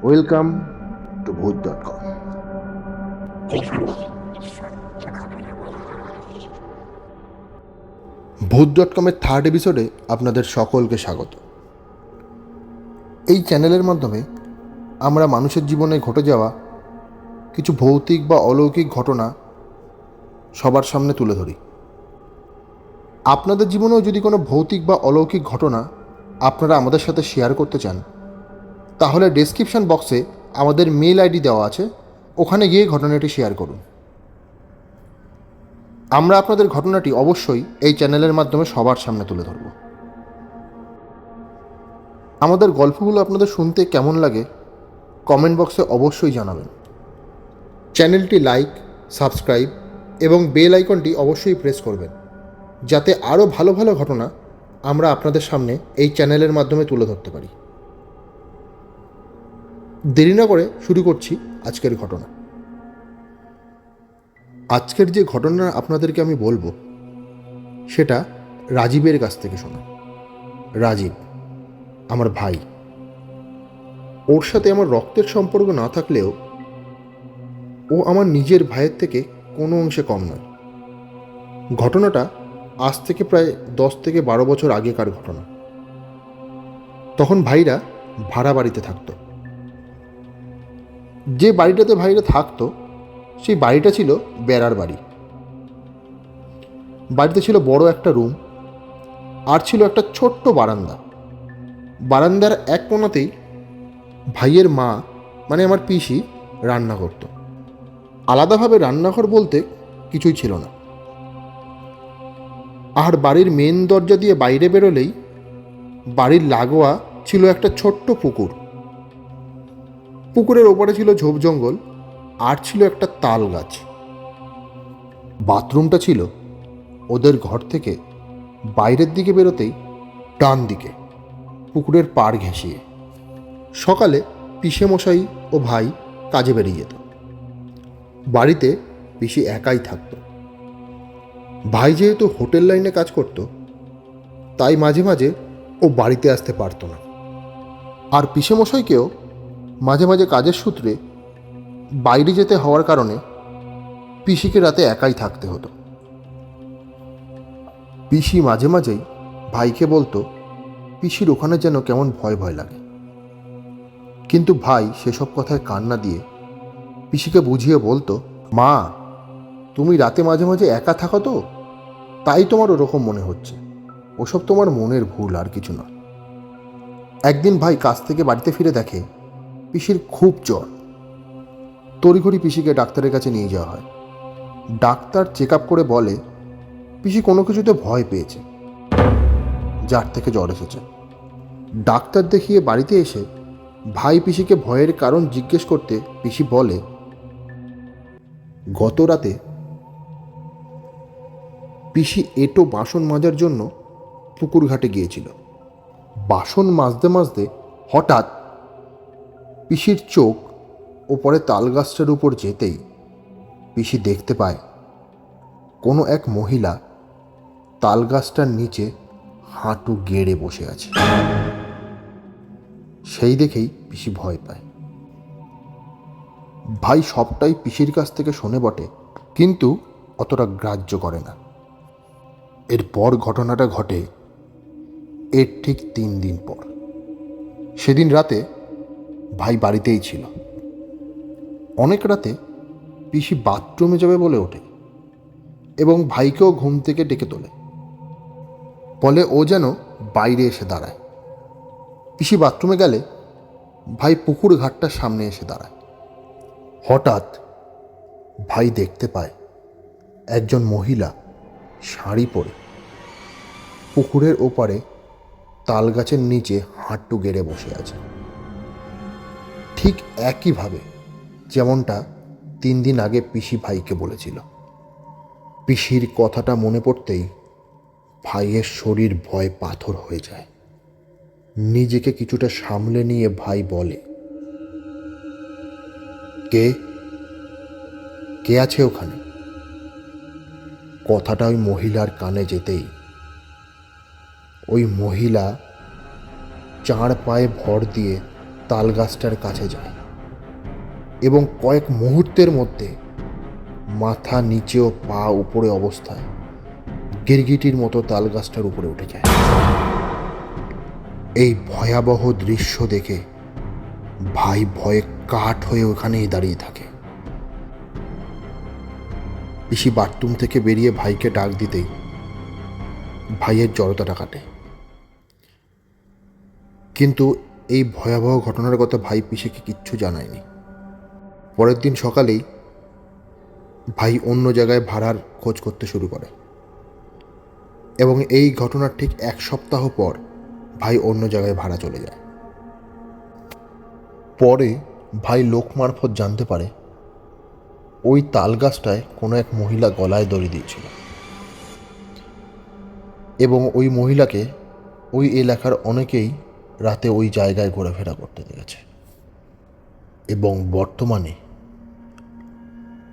Welcome to ভূত.com। ভূত.com-এর third এপিসোডে আপনাদের সকলকে স্বাগত। এই চ্যানেলের মাধ্যমে আমরা মানুষের জীবনে ঘটে যাওয়া কিছু ভৌতিক বা অলৌকিক ঘটনা সবার সামনে তুলে ধরি। আপনাদের জীবনেও যদি কোনো ভৌতিক বা অলৌকিক ঘটনা আপনারা আমাদের সাথে শেয়ার করতে চান, তাহলে ডেসক্রিপশন বক্সে আমাদের মেল আইডি দেওয়া আছে, ওখানে গিয়ে ঘটনাটি শেয়ার করুন। আমরা আপনাদের ঘটনাটি অবশ্যই এই চ্যানেলের মাধ্যমে সবার সামনে তুলে ধরব। আমাদের গল্পগুলো আপনাদের শুনতে কেমন লাগে কমেন্ট বক্সে অবশ্যই জানাবেন। চ্যানেলটি লাইক, সাবস্ক্রাইব এবং বেল আইকনটি অবশ্যই প্রেস করবেন, যাতে আরও ভালো ভালো ঘটনা আমরা আপনাদের সামনে এই চ্যানেলের মাধ্যমে তুলে ধরতে পারি। দেরি না করে শুরু করছি আজকের ঘটনা। আজকের যে ঘটনা আপনাদেরকে আমি বলবো সেটা রাজীবের কাছ থেকে শোনা। রাজীব আমার ভাই। ওর সাথে আমার রক্তের সম্পর্ক না থাকলেও ও আমার নিজের ভাইয়ের থেকে কোনো অংশে কম নয়। ঘটনাটা আজ থেকে প্রায় 10 থেকে 12 বছর আগেকার ঘটনা। তখন ভাইরা ভাড়া বাড়িতে থাকতো। যে বাড়িটাতে ভাইরা থাকতো সেই বাড়িটা ছিল বেড়ার বাড়ি। বাড়িতে ছিল বড় একটা রুম, আর ছিল একটা ছোট্ট বারান্দা। বারান্দার এক কোণাতেই ভাইয়ের মা মানে আমার পিসি রান্না করত। আলাদাভাবে রান্নাঘর বলতে কিছুই ছিল না। আর বাড়ির মেন দরজা দিয়ে বাইরে বেরোলেই বাড়ির লাগোয়া ছিল একটা ছোট্ট পুকুর। পুকুরের ওপারে ছিল ঝোপ জঙ্গল, আর ছিল একটা তাল গাছ। বাথরুমটা ছিল ওদের ঘর থেকে বাইরের দিকে বেরোতেই ডান দিকে, পুকুরের পাড় ঘেঁষিয়ে। সকালে পিসে মশাই ও ভাই কাজে বেরিয়ে যেত। বাড়িতে পিসি একাই থাকত। ভাই যেহেতু হোটেল লাইনে কাজ করত, তাই মাঝে মাঝে ও বাড়িতে আসতে পারত না। আর পিসে মশাইকেও মাঝে মাঝে কাজের সূত্রে বাইরে যেতে হওয়ার কারণে পিসিকে রাতে একাই থাকতে হতো। পিসি মাঝে মাঝেই ভাইকে বলতো পিসির ওখানে যেন কেমন ভয় ভয় লাগে। কিন্তু ভাই সেসব কথায় কান না দিয়ে পিসিকে বুঝিয়ে বলতো, মা তুমি রাতে মাঝে মাঝে একা থাকো তো, তাই তোমার ওরকম মনে হচ্ছে। ওসব তোমার মনের ভুল, আর কিছু না। একদিন ভাই কাজ থেকে বাড়িতে ফিরে দেখে পিসির খুব জ্বর। তড়িঘড়ি পিসিকে ডাক্তারের কাছে নিয়ে যাওয়া হয়। ডাক্তার চেক আপ করে বলে পিসি কোনো কিছুতে ভয় পেয়েছে, যার থেকে জ্বর এসেছে। ডাক্তার দেখিয়ে বাড়িতে এসে ভাই পিসিকে ভয়ের কারণ জিজ্ঞেস করতে পিসি বলে, গত রাতে পিসি এঁটো বাসন মাজার জন্য পুকুর ঘাটে গিয়েছিল। বাসন মাজতে মাজতে হঠাৎ পিসির চোখ ওপরে তালগাছটার উপর যেতেই পিসি দেখতে পায় কোনো এক মহিলা তালগাছটার নিচে হাঁটু গেড়ে বসে আছে। সেই দেখেই পিসি ভয় পায়। ভাই সবটাই পিসির কাছ থেকে শোনে বটে, কিন্তু অতটা গ্রাহ্য করে না। এরপর ঘটনাটা ঘটে এর ঠিক 3 দিন পর। সেদিন রাতে ভাই বাড়িতেই ছিল। অনেক রাতে পিসি বাথরুমে যাবে বলে ওঠে এবং ভাইকেও ঘুম থেকে ডেকে তোলে। বলে ও যেন বাইরে এসে দাঁড়ায়। পিসি বাথরুমে গেলে ভাই পুকুর ঘাটটার সামনে এসে দাঁড়ায়। হঠাৎ ভাই দেখতে পায় একজন মহিলা শাড়ি পরে পুকুরের ওপারে তালগাছের নিচে হাঁটু গেড়ে বসে আছে, ঠিক একইভাবে যেমনটা 3 দিন আগে পিসি ভাইকে বলেছিল। পিসির কথাটা মনে পড়তেই ভাইয়ের শরীর ভয়ে পাথর হয়ে যায়। নিজেকে কিছুটা সামলে নিয়ে ভাই বলে, কে কে আছে ওখানে? কথাটা ওই মহিলার কানে যেতেই ওই মহিলা চার পায়ে ভর দিয়ে তাল গাছটার কাছে যায় এবং কয়েক মুহূর্তের মধ্যে মাথা নিচে ও পা উপরে অবস্থায় গিরগিটির মতো তাল গাছটার উপরে উঠে যায়। এই ভয়াবহ দৃশ্য দেখে ভাই ভয়ে কাঠ হয়ে ওখানেই দাঁড়িয়ে থাকে। পিসি বাথরুম থেকে বেরিয়ে ভাইকে ডাক দিতেই ভাইয়ের জড়তাটা কাটে। কিন্তু এই ভয়াবহ ঘটনার কথা ভাই পিসিকে কিচ্ছু জানায়নি। পরের দিন সকালেই ভাই অন্য জায়গায় ভাড়ার খোঁজ করতে শুরু করে এবং এই ঘটনার ঠিক 1 সপ্তাহ পর ভাই অন্য জায়গায় ভাড়া চলে যায়। পরে ভাই লোক মারফত জানতে পারে ওই তাল গাছটায় কোনো এক মহিলা গলায় দড়ি দিয়েছিল এবং ওই মহিলাকে ওই এলাকার অনেকেই রাতে ওই জায়গায় ঘোরাফেরা করতে দেখেছে এবং বর্তমানে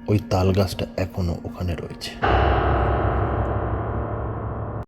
ওই তাল গাছটা এখনো ওখানে রয়েছে।